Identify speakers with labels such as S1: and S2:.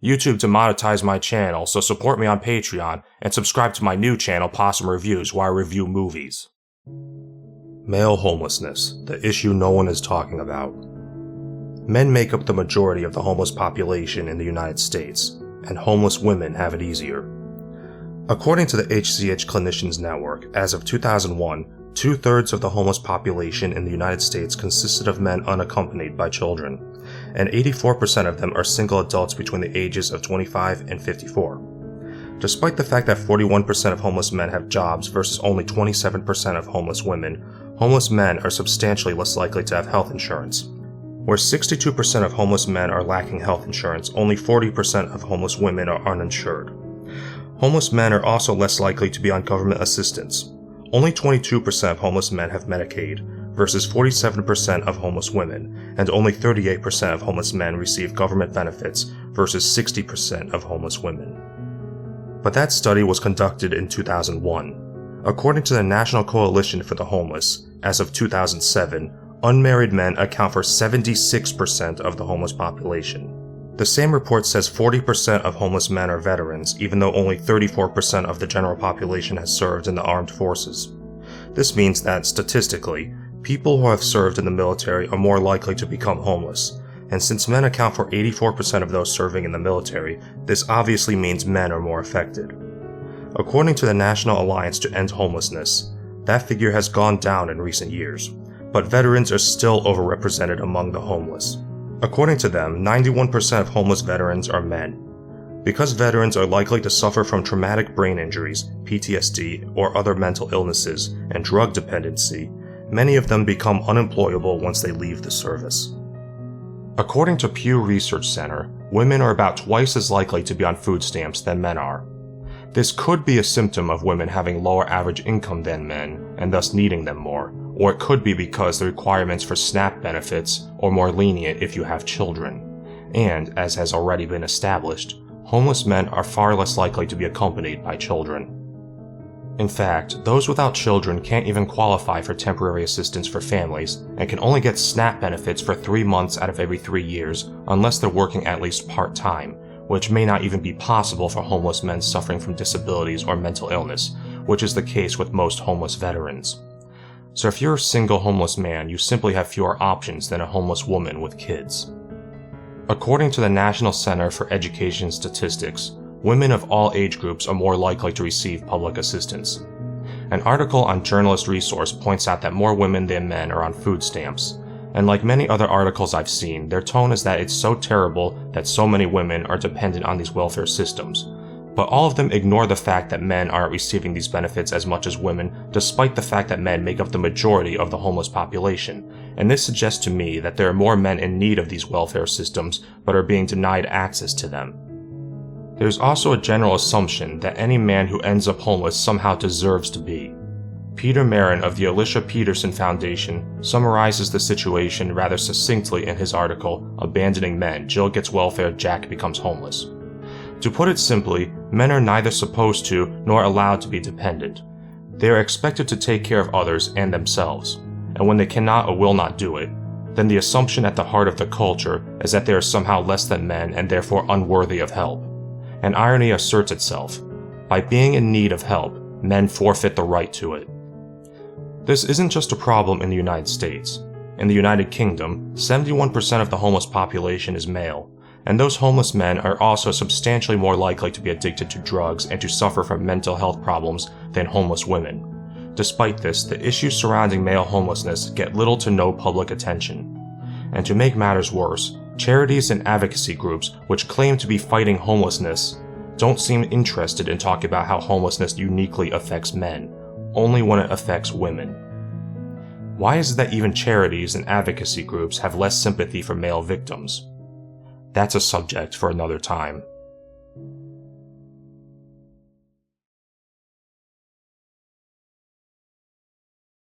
S1: YouTube demonetized my channel, so support me on Patreon and subscribe to my new channel, Possum Reviews, where I review movies. Male homelessness, the issue no one is talking about. Men make up the majority of the homeless population in the United States, and homeless women have it easier. According to the HCH Clinicians Network, as of 2001, 2/3 of the homeless population in the United States consisted of men unaccompanied by children, and 84% of them are single adults between the ages of 25 and 54. Despite the fact that 41% of homeless men have jobs versus only 27% of homeless women, homeless men are substantially less likely to have health insurance. Where 62% of homeless men are lacking health insurance, only 40% of homeless women are uninsured. Homeless men are also less likely to be on government assistance. Only 22% of homeless men have Medicaid, versus 47% of homeless women, and only 38% of homeless men receive government benefits, versus 60% of homeless women. But that study was conducted in 2001. According to the National Coalition for the Homeless, as of 2007, unmarried men account for 76% of the homeless population. The same report says 40% of homeless men are veterans, even though only 34% of the general population has served in the armed forces. This means that, statistically, people who have served in the military are more likely to become homeless, and since men account for 84% of those serving in the military, this obviously means men are more affected. According to the National Alliance to End Homelessness, that figure has gone down in recent years, but veterans are still overrepresented among the homeless. According to them, 91% of homeless veterans are men. Because veterans are likely to suffer from traumatic brain injuries, PTSD, or other mental illnesses, and drug dependency, many of them become unemployable once they leave the service. According to Pew Research Center, women are about twice as likely to be on food stamps than men are. This could be a symptom of women having lower average income than men, and thus needing them more, or it could be because the requirements for SNAP benefits are more lenient if you have children. And, as has already been established, homeless men are far less likely to be accompanied by children. In fact, those without children can't even qualify for temporary assistance for families and can only get SNAP benefits for 3 months out of every 3 years unless they're working at least part-time, which may not even be possible for homeless men suffering from disabilities or mental illness, which is the case with most homeless veterans. So if you're a single homeless man, you simply have fewer options than a homeless woman with kids. According to the National Center for Education Statistics, women of all age groups are more likely to receive public assistance. An article on Journalist Resource points out that more women than men are on food stamps, and like many other articles I've seen, their tone is that it's so terrible that so many women are dependent on these welfare systems. But all of them ignore the fact that men aren't receiving these benefits as much as women, despite the fact that men make up the majority of the homeless population, and this suggests to me that there are more men in need of these welfare systems, but are being denied access to them. There's also a general assumption that any man who ends up homeless somehow deserves to be. Peter Marin of the Alicia Peterson Foundation summarizes the situation rather succinctly in his article, Abandoning Men, Jill Gets Welfare, Jack Becomes Homeless. To put it simply, men are neither supposed to nor allowed to be dependent. They are expected to take care of others and themselves, and when they cannot or will not do it, then the assumption at the heart of the culture is that they are somehow less than men and therefore unworthy of help. An irony asserts itself. By being in need of help, men forfeit the right to it. This isn't just a problem in the United States. In the United Kingdom, 71% of the homeless population is male, and those homeless men are also substantially more likely to be addicted to drugs and to suffer from mental health problems than homeless women. Despite this, the issues surrounding male homelessness get little to no public attention. And to make matters worse, charities and advocacy groups which claim to be fighting homelessness don't seem interested in talking about how homelessness uniquely affects men, only when it affects women. Why is it that even charities and advocacy groups have less sympathy for male victims? That's a subject for another time.